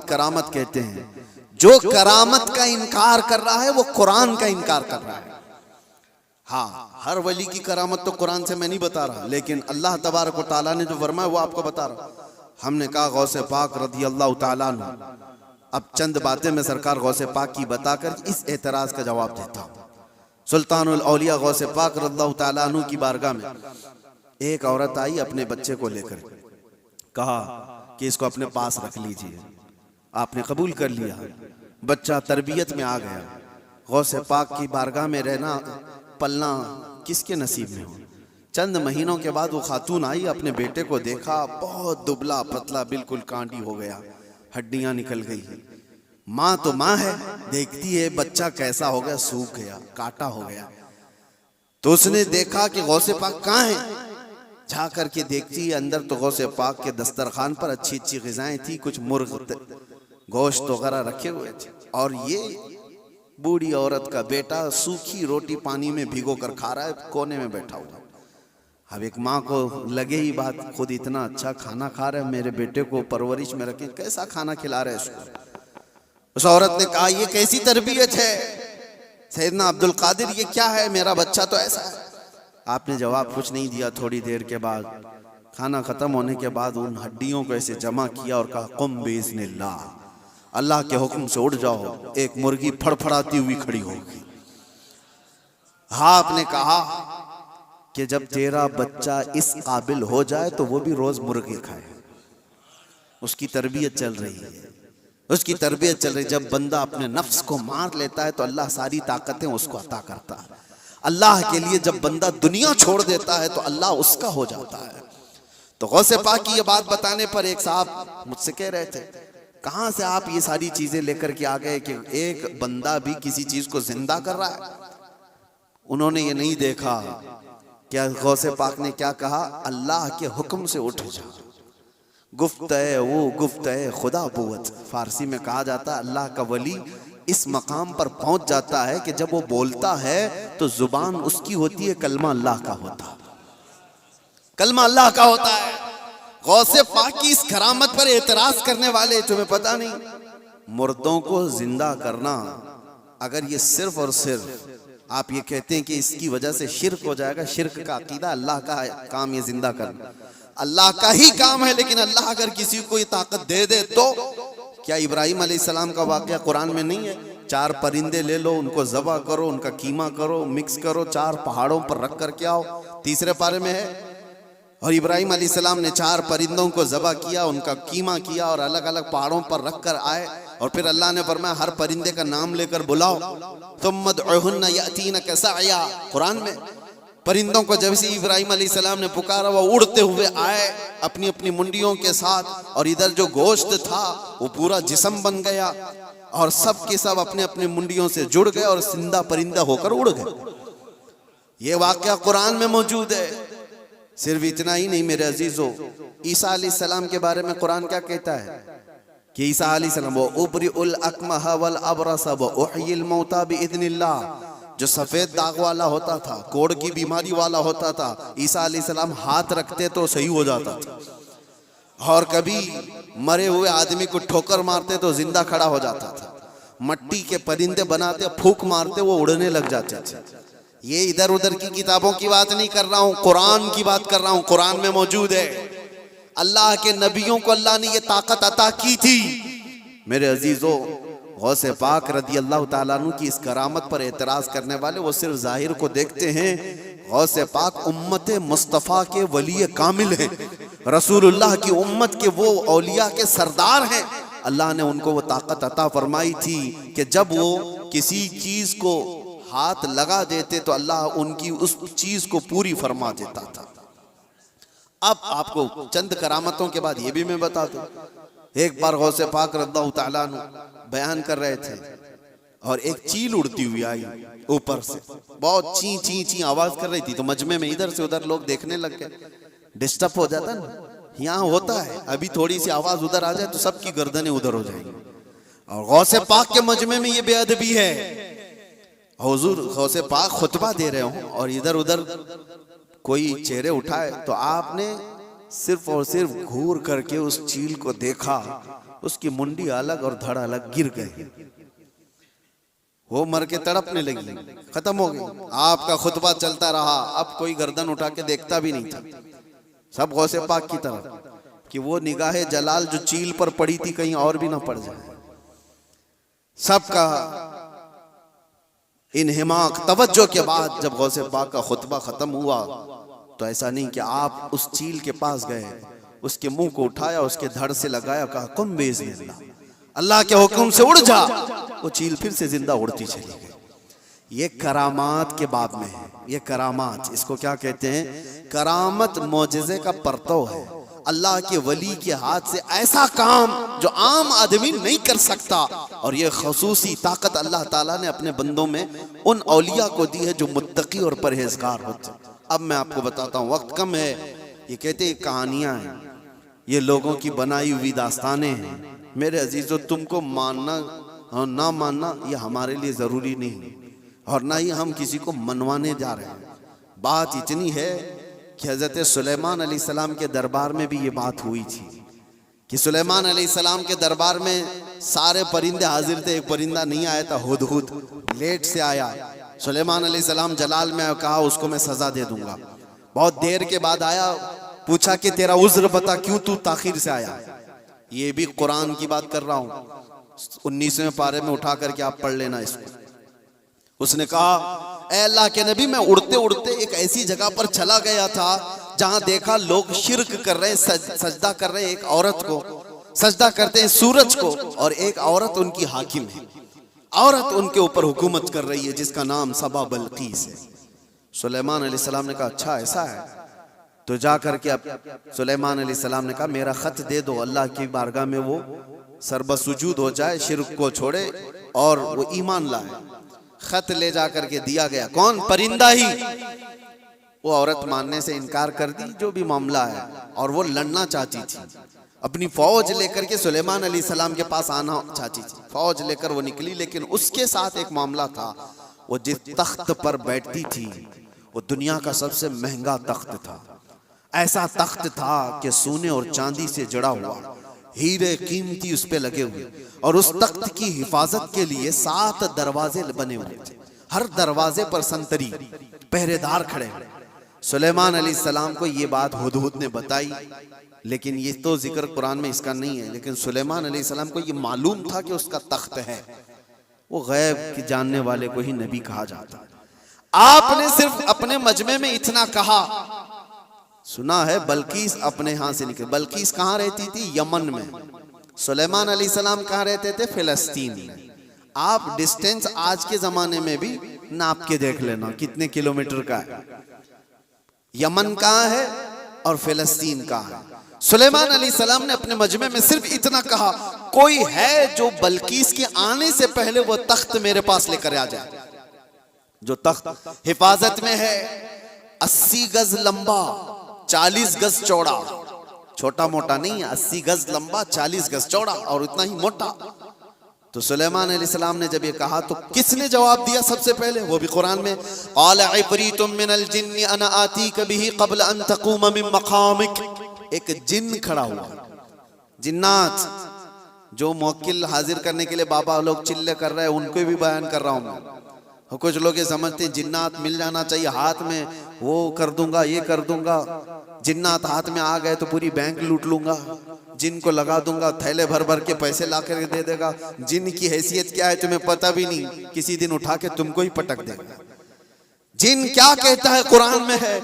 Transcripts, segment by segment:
करामत कहते हैं। जो करामत का इनकार कर रहा है वो कुरान का इनकार कर रहा है। हाँ, हर वली की करामत तो कुरान से मैं नहीं बता रहा, लेकिन अल्लाह तबारक व तआला ने जो फरमाया वो आपको बता रहा। हमने कहा गौसे पाक रज़ी अल्लाह तआला अन्हु, अब चंद बातें मैं सरकार गौसे पाक की बताकर इस एतराज का जवाब देता हूँ। सुल्तानुल औलिया गौसे पाक रज़ी अल्लाह तआला अन्हु की बारगाह में एक औरत आई, अपने बच्चे को लेकर कहा कि इसको अपने पास रख लीजिए। आपने कबूल कर लिया, बच्चा तरबियत में आ गया। गौसे पाक की बारगाह में रहना पलना किसके नसीब में हो। चंद महीनों के बाद वो खातून आई, अपने बेटे को देखा, बहुत दुबला पतला, बिल्कुल कांडी हो गया, हड्डियां निकल गई। माँ तो माँ है, देखती है बच्चा कैसा हो गया, सूख गया, काटा हो गया। तो उसने देखा कि गौसे पाक कहाँ है, जा करके देखती है अंदर तो गौसे पाक के दस्तरखान पर अच्छी अच्छी ग़िज़ाएं थी, कुछ मुर्ग गोश्त वगैरह रखे हुए थे, और ये बूढ़ी औरत का बेटा सूखी रोटी पानी में भिगो कर खा रहा है, कोने में बैठा हुआ। अब एक माँ को लगे ही बात, खुद इतना अच्छा खाना खा रहा है, मेरे बेटे को परवरिश में रखे, कैसा खाना खिला रहे इसको। उस औरत ने कहा ये कैसी तरबियत है सैयदना अब्दुल कादिर, ये क्या है, मेरा बच्चा तो ऐसा है। आपने जवाब कुछ नहीं दिया। थोड़ी देर के बाद, खाना खत्म होने के बाद, उन हड्डियों को ऐसे जमा किया और कहा कुम बिइज़्निल्लाह, अल्लाह के हुक्म से उड़ जाओ। एक मुर्गी फड़फड़ाती हुई खड़ी होगी। हाँ, आपने कहा कि जब तेरा बच्चा इस काबिल हो जाए तो वो भी रोज मुर्गी खाए। उसकी तरबियत चल रही है, उसकी तरबियत चल रही है। जब बंदा अपने नफ्स को मार लेता है तो अल्लाह सारी ताकतें उसको अता करता है। अल्लाह के लिए जब बंदा दुनिया छोड़ देता है तो अल्लाह उसका हो जाता है। तो गौसे पाक की ये बात बताने पर एक साहब मुझसे कह रहे थे, कहाँ से आप ये सारी चीजें लेकर के आ गए कि एक बंदा भी किसी चीज को जिंदा कर रहा है। उन्होंने ये नहीं देखा क्या गौसे पाक ने क्या कहा, अल्लाह के हुक्म से उठ जा। गुफ्त-ए वो गुफ्त-ए खुदा बुवत, फारसी में कहा जाता है अल्लाह का वली इस मकाम पर पहुंच जाता है कि जब वो बोलता है तो जुबान उसकी होती है, कलमा अल्लाह का होता है, कलमा अल्लाह का होता है। गौसे पाक की इस करामत पर एतराज करने वाले, तुम्हें पता नहीं, मुर्दों को जिंदा करना, अगर ये सिर्फ और सिर्फ आप ये कहते हैं कि इसकी वजह से शिर्क हो जाएगा, शिर्क का अकीदा, अल्लाह का काम ये जिंदा करना अल्लाह का ही काम है। लेकिन अल्लाह अगर किसी को ये ताकत दे दे तो क्या इब्राहिम अलैहिस्सलाम का वाक़या कुरान में नहीं है? 4 परिंदे ले लो, उनको ज़बह करो, उनका कीमा करो, मिक्स करो, 4 पहाड़ों पर रख कर के आओ, 3रे पारे में है। और इब्राहिम अलैहिस्सलाम ने 4 परिंदों को ज़बह किया, उनका कीमा किया और अलग अलग पहाड़ों पर रख कर आए। और फिर अल्लाह ने फरमाया हर परिंदे का नाम लेकर बुलाओ, तुम मदउहुन्ना यातीनका सअया। कुरान में परिंदों को जब से इब्राहिम अलैहिस्सलाम ने पुकारा वो उड़ते हुए आए अपनी अपनी मुंडियों के साथ, और इधर जो गोश्त था वो पूरा जिस्म बन गया और सब के सब अपने अपने मुंडियों से जुड़ गए और जिंदा परिंदा होकर उड़ गए। ये वाकया कुरान में मौजूद है। सिर्फ इतना ही नहीं मेरे अजीजों, ईसा अलैहिस्सलाम के बारे में कुरान क्या कहता है कि ईसा अलैहिस्सलाम वो उबरिउल अकमह वल अबरस व उहयिल मौता बिइज़्निल्लाह, जो सफेद दाग वाला होता था, कोढ़ की बीमारी वाला होता था, ईसा अलैहिस्सलाम हाथ रखते तो सही हो जाता था। और कभी मरे हुए आदमी को ठोकर मारते तो जिंदा खड़ा हो जाता था। मट्टी के परिंदे बनाते, फूंक मारते वो उड़ने लग जाते थे। ये इधर उधर की किताबों की बात नहीं कर रहा हूँ, कुरान की बात कर रहा हूँ। कुरान में मौजूद है। अल्लाह के नबियों को अल्लाह ने ये ताकत अता की थी। मेरे अजीजों, गौसे पाक रज़ी अल्लाह ताला अन्हु की इस करामत पर एतराज करने वाले वो सिर्फ जाहिर को देखते हैं। गौसे पाक उम्मत मुस्तफ़ा के वली कामिल हैं, रसूलुल्लाह की उम्मत के वो औलिया के सरदार हैं। अल्लाह ने उनको वो ताकत अता फरमाई थी कि जब वो किसी चीज को हाथ लगा देते तो अल्लाह उनकी उस चीज को पूरी फरमा देता था। अब आपको चंद करामतों के बाद ये भी मैं बता दूं, एक बार गौसे पाक रज़ियल्लाहु ताला अन्हु बयान कर रहे थे और एक चील उड़ती हुई आई ऊपर से, बहुत ची ची ची आवाज कर रही थी। तो मजमे में इधर से उधर लोग देखने लग गए। डिस्टर्ब हो जाता ना, यहाँ होता है, अभी थोड़ी सी आवाज उधर आ जाए तो सबकी गर्दनें उधर हो जाएंगी। और गौसे पाक के मजमे में ये बेअदबी है, हुजूर गौसे पाक खुतबा दे रहे हो और इधर उधर कोई चेहरे उठाए तो आपने सिर्फ और सिर्फ घूर करके उस चील को देखा उसकी मुंडी अलग और धड़ अलग गिर गए। वो मर के तड़पने लगी, खत्म हो गई। आपका खुतबा चलता रहा, अब कोई गर्दन उठा के देखता भी नहीं था, सब गौसे पाक की तरफ कि वो निगाहे जलाल जो चील पर पड़ी थी कहीं और भी ना पड़ जाए। सबका इन्हिमाक तवज्जो के बाद जब गौसे पाक का खुतबा खत्म हुआ तो ऐसा नहीं कि आप उस चील के पास गए, उसके मुंह को उठाया, उसके धड़ से लगाया, कहा कुम बेइज़्निल्लाह, अल्लाह के हुक्म से उड़ जा। वो चील फिर से जिंदा उड़ती चली गई। ये करामात के बाब में है। ये करामात, इसको क्या कहते हैं? करामत मौजिज़े का परतव है। अल्लाह के वली के हाथ से ऐसा काम जो आम आदमी नहीं कर सकता, और ये खसूसी ताकत अल्लाह ताला ने अपने बंदों में उन औलिया को दी है जो मुत्तकी और परहेजगार होते हैं। अब मैं आपको बताता हूँ, वक्त कम है। ये कहते हैं कहानियां हैं, ये लोगों की बनाई हुई दास्तानें हैं। मेरे अजीजों, तुमको मानना और ना मानना ये हमारे लिए जरूरी नहीं, और ना ही हम किसी को मनवाने जा रहे हैं। बात इतनी है कि हजरत सुलेमान अलैहिस्सलाम के दरबार में भी ये बात हुई थी कि सुलेमान अलैहिस्सलाम के दरबार में सारे परिंदे हाजिर थे, एक परिंदा नहीं आया था, हुदहुद लेट से आया। सुलेमान अलैहिस्सलाम जलाल में कहा उसको मैं सजा दे दूंगा। बहुत देर के बाद आया, पूछा कि तेरा उज्र बता, क्यों तू ताखिर से आया। ये भी कुरान की बात कर रहा हूं, 19वें पारे में उठा करके आप पढ़ लेना इसको। उसने कहा, ऐ अल्लाह के नबी, मैं उड़ते उड़ते एक ऐसी जगह पर चला गया था जहां देखा लोग शिर्क कर रहे, सजदा कर रहे, एक औरत को सजदा करते हैं, सूरज को, और एक औरत उनकी हाकिम है। औरत उनके ऊपर हुकूमत कर रही है जिसका नाम सबा बल्कीस है। सुलेमान अलैहिस्सलाम ने कहा, अच्छा ऐसा है तो जा करके, अब सुलेमान अलैहिस्सलाम ने कहा मेरा खत दे दो, अल्लाह की बारगाह में वो सरबसुजूद हो जाए, शिर्क को छोड़े और वो ईमान लाए। खत ले जा करके दिया गया। कौन? परिंदा ही। वो औरत मानने से इनकार कर दी, जो भी मामला है, और वो लड़ना चाहती थी, अपनी फौज लेकर के सुलेमान अलैहिस्सलाम के पास आना चाहती थी। फौज लेकर वो निकली, लेकिन उसके साथ एक मामला था। वो जिस तख्त पर बैठती थी वो दुनिया का सबसे महंगा तख्त था। ऐसा तख्त था कि सोने और चांदी से जड़ा हुआ, हीरे कीमती उस पे लगे हुए, और उस तख्त की हिफाजत के लिए 7 दरवाजे बने हुए थे। हर दरवाजे पर संतरी पहरेदार खड़े। सुलेमान अलैहिस्सलाम को ये बात हुदहुद ने बताई, लेकिन ये तो जिक्र कुरान में इसका नहीं है। लेकिन सुलेमान अलैहिस्सलाम को ये मालूम था कि उसका तख्त है। वो गैब की जानने वाले को ही नबी कहा जाता है। आपने सिर्फ अपने मजमे में इतना कहा, सुना है बल्कीस अपने यहां से निकली। बल्कीस कहां रहती थी? यमन में। सुलेमान अलैहिस्सलाम कहां रहते थे? फिलिस्तीन में। आप डिस्टेंस आज के जमाने में भी नाप के देख लेना कितने किलोमीटर का है। यमन कहां है और फिलिस्तीन कहां है। सुलेमान अलैहिस्सलाम ने अपने मजमे में सिर्फ इतना कहा, कोई है जो बल्कीस के आने से पहले वो तख्त मेरे पास लेकर आ जाए। जो तख्त हिफाजत में है, 80 गज लंबा, 40 गज चौड़ा, छोटा मोटा नहीं, 80 गज लंबा, 40 गज चौड़ा, और उतना ही मोटा। तो सुलेमान अलैहिस्सलाम ने जब ये कहा तो किसने जवाब दिया सबसे पहले? वो भी कुरान में, क़ाल इफ़रीतुम मिनल जिन्नि अना आतीक बिही क़ब्ल अन तक़ूम मिन मक़ामिक। एक जिन खड़ा हुआ, जिन्नात जो मुवक्किल हाजिर करने के लिए बाबा लोग चिल्ले कर रहे हैं, उनको भी बयान कर रहा हूं मैं। कुछ लोग ये समझते हैं जिन्नात मिल जाना चाहिए, हाथ में वो कर दूंगा, ये कर दूंगा। जिन्नात हाथ में आ गए तो पूरी बैंक लूट लूंगा, जिन को लगा दूंगा, थैले भर भर के पैसे ला कर दे देगा। जिन की हैसियत क्या है तुम्हें पता भी नहीं, किसी दिन उठा के तुमको ही पटक देगा। जिन क्या कहता है कुरान में है,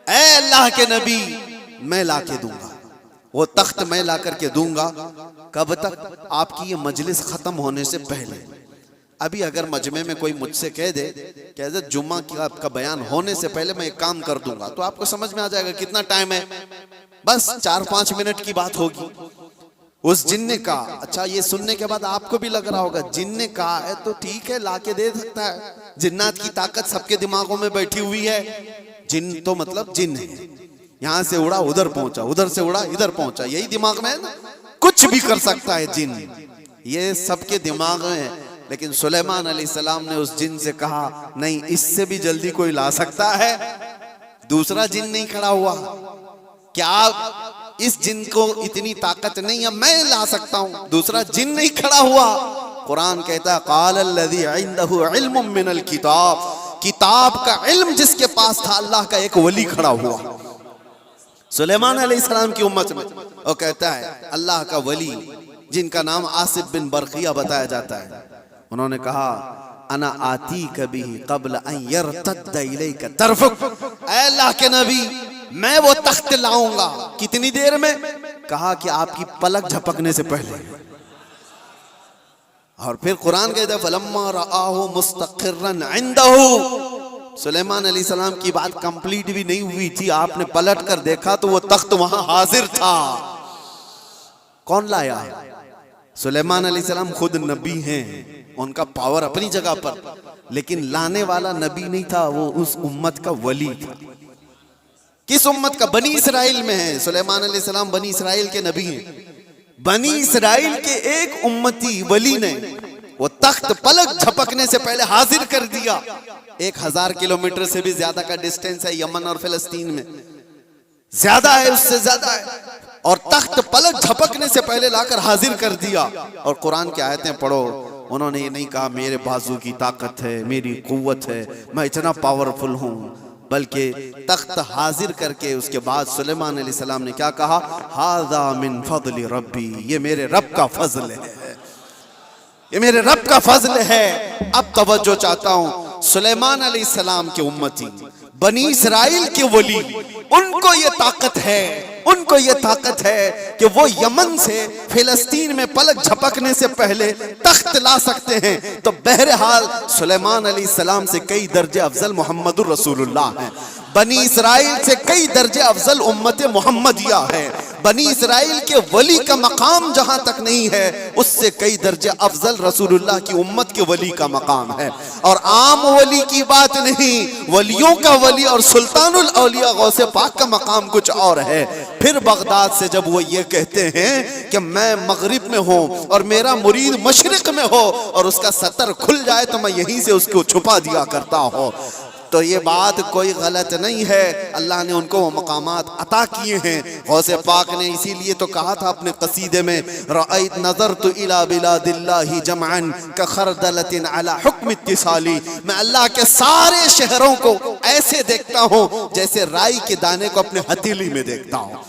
ऐ अल्लाह के नबी मैं ला के दूंगा, वो तख्त मैं ला करके दूंगा। कब तक? आपकी ये मजलिस खत्म होने से पहले। अभी अगर मजमे में कोई मुझसे कह दे कि हज़रत जुम्मा की आपका बयान होने से पहले मैं एक काम कर दूंगा, तो आपको समझ में आ जाएगा कितना टाइम है। बस 4-5 मिनट की बात होगी। उस जिन ने कहा, अच्छा ये सुनने के बाद आपको भी लग रहा होगा जिन ने कहा है तो ठीक है, ला के दे सकता है। जिन्नात की ताकत सबके दिमागों में बैठी हुई है। जिन तो मतलब जिन है, यहां से उड़ा उधर पहुंचा, उधर से उड़ा इधर पहुंचा, यही दिमाग में है ना। कुछ भी कर सकता है जिन, ये सबके दिमाग में है। लेकिन सुलेमान अलैहिस्सलाम ने उस जिन से कहा, नहीं, इससे भी जल्दी कोई ला सकता है। दूसरा जिन नहीं खड़ा हुआ। क्या इस जिन को इतनी ताकत नहीं है, मैं ला सकता हूं। दूसरा जिन नहीं खड़ा हुआ। कुरान कहता है क़ालल्लज़ी इंदहु इल्मुम मिनल किताब, किताब का इल्म जिसके पास था, अल्लाह का एक वली खड़ा हुआ सुलेमान अलैहिस्सलाम की उम्मत में। वो कहता है अल्लाह का वली जिनका नाम आसिफ बिन बरकिया बताया जाता है, उन्होंने कहा अना आती कभी कबल अन यरतद्द इलैका तरफुक, ऐ अल्लाह के नबी मैं वो तख्त लाऊंगा। कितनी देर में? कहा कि आपकी पलक झपकने से पहले। और फिर कुरान कहता है फलम्मा रआहु मुस्तक़िर्रन इंदहु, सुलेमान अलैहिस्सलाम की बात कंप्लीट भी नहीं हुई थी, आपने पलट कर देखा तो वो तख्त वहां हाजिर था। कौन लाया? सुलेमान अलैहिस्सलाम खुद नबी हैं, उनका पावर अपनी जगह पर, लेकिन लाने वाला नबी नहीं था, वो उस उम्मत का वली था। किस उम्मत का? बनी इसराइल में है। सुलेमान अलैहिस्सलाम बनी इसराइल के नबी हैं। बनी इसराइल के एक उम्मती वली ने वो तख्त पलक झपकने से पहले हाजिर कर दिया। 1000 किलोमीटर से भी ज्यादा का डिस्टेंस है यमन और फिलिस्तीन में, ज्यादा है, उससे ज्यादा है, और तख्त पलक झपकने से पहले लाकर हाजिर कर दिया। और कुरान की आयतें पढ़ो, उन्होंने ये नहीं कहा मेरे बाजू की ताकत है, मेरी कुव्वत है, मैं इतना पावरफुल हूं, बल्कि तख्त हाजिर करके उसके बाद सुलेमान अलैहिस्सलाम ने क्या कहा? हाज़ा मिन फज़्ल रब्बी, ये मेरे रब का फजल है, ये मेरे रब का फजल है। अब तवज्जो चाहता हूं, सुलेमान अलैहिस्सलाम के उम्मती बनी इसराइल के वली, उनको ये ताकत है, उनको ये ताकत है कि वो यमन से फिलिस्तीन में पलक झपकने से पहले तख्त ला सकते हैं। तो बहरहाल सुलेमान अलैहिस्सलाम से कई दर्जे अफजल मोहम्मदुर रसूलुल्लाह हैं। बनी इसराइल से कई दर्जे अफजल उम्मत मोहम्मदिया है। बनी इसराइल के वली का मकाम जहां तक नहीं है, उससे कई दर्जे अफजल रसूलुल्लाह की उम्मत के वली का मकाम है। और आम वली की बात नहीं, वलियों का वली और सुल्तानुल औलिया गौसे पाक का मकाम कुछ और है। फिर बगदाद से जब वो ये कहते हैं कि मैं मगरिब में हूँ और मेरा मुरीद मशरिक में हो और उसका सतर खुल जाए तो मैं यहीं से उसको छुपा दिया करता हूँ, तो ये बात कोई गलत नहीं है। अल्लाह ने उनको वो मकामात अता किए हैं। गौसे पाक ने इसीलिए तो कहा था अपने कसीदे में, रअयत नज़रतु इला बिलादिल्लाहि जमअन कखरदलतिन अला हुक्म इत्तिसाली, मैं अल्लाह के सारे शहरों को ऐसे देखता हूँ जैसे राई के दाने को अपने हथेली में देखता हूँ।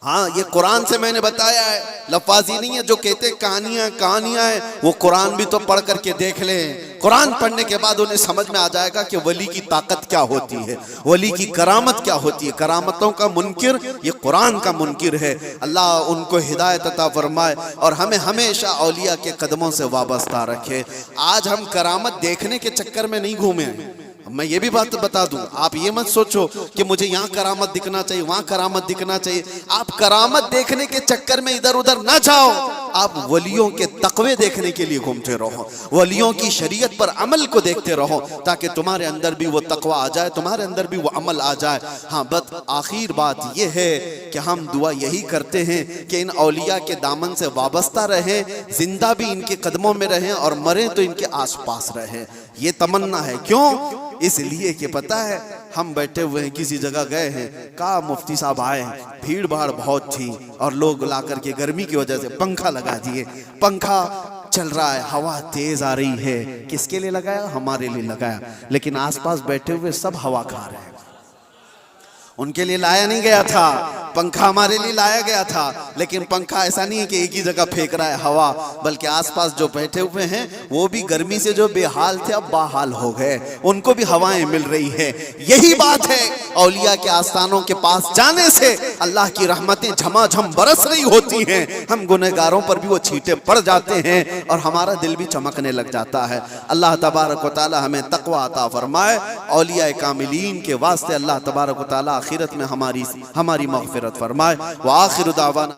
हाँ, ये कुरान से मैंने बताया है, लफाजी नहीं है। जो कहते कहानियां हैं, वो कुरान भी तो पढ़ करके देख लें। कुरान पढ़ने के बाद उन्हें समझ में आ जाएगा कि वली की ताकत क्या होती है, वली की करामत क्या होती है। करामतों का मुनकिर ये कुरान का मुनकिर है। अल्लाह उनको हिदायत अता फरमाए और हमें हमेशा औलिया के कदमों से वाबस्ता रखे। आज हम करामत देखने के चक्कर में नहीं घूमे हैं। मैं ये भी बात बता दूं, आप ये मत सोचो कि मुझे यहाँ करामत दिखना चाहिए, वहां करामत दिखना चाहिए। आप करामत देखने के चक्कर में इधर उधर ना जाओ, आप वलियों के तकवे देखने के लिए घूमते रहो, वलियों की शरीयत पर अमल को देखते रहो, ताकि तुम्हारे अंदर भी वो तकवा आ जाए, तुम्हारे अंदर भी वो अमल आ जाए। हाँ, बस आखिर बात ये है कि हम दुआ यही करते हैं कि इन औलिया के दामन से वाबस्ता रहें, जिंदा भी इनके कदमों में रहें और मरें तो इनके आसपास रहें। ये तमन्ना है। क्यों? इसलिए कि पता है हम बैठे हुए हैं, किसी जगह गए हैं, कहा मुफ्ती साहब आए हैं, भीड़ भाड़ बहुत थी और लोग ला करके गर्मी की वजह से पंखा लगा दिए, पंखा चल रहा है, हवा तेज आ रही है। किसके लिए लगाया? हमारे लिए लगाया, लेकिन आसपास बैठे हुए सब हवा खा रहे हैं। उनके लिए लाया नहीं गया था पंखा, हमारे लिए लाया गया था। लेकिन पंखा ऐसा नहीं है कि एक ही जगह फेंक रहा है हवा, बल्कि आसपास जो बैठे हुए हैं वो भी गर्मी से जो बेहाल थे अब बाहाल हो गए, उनको भी हवाएं मिल रही है। यही बात है, औलिया के आस्थानों के पास जाने से अल्लाह की रहमतें झमाझम बरस रही होती हैं। हम गुनहगारों पर भी वो छींटे पड़ जाते हैं और हमारा दिल भी चमकने लग जाता है। अल्लाह तबारक व तआला हमें तकवा अता फरमाए। औलिया कामिलीन के वास्ते अल्लाह तबारक व तआला आखिरत में हमारी मग़फ़िरत फरमाए। व आखिर दावाना।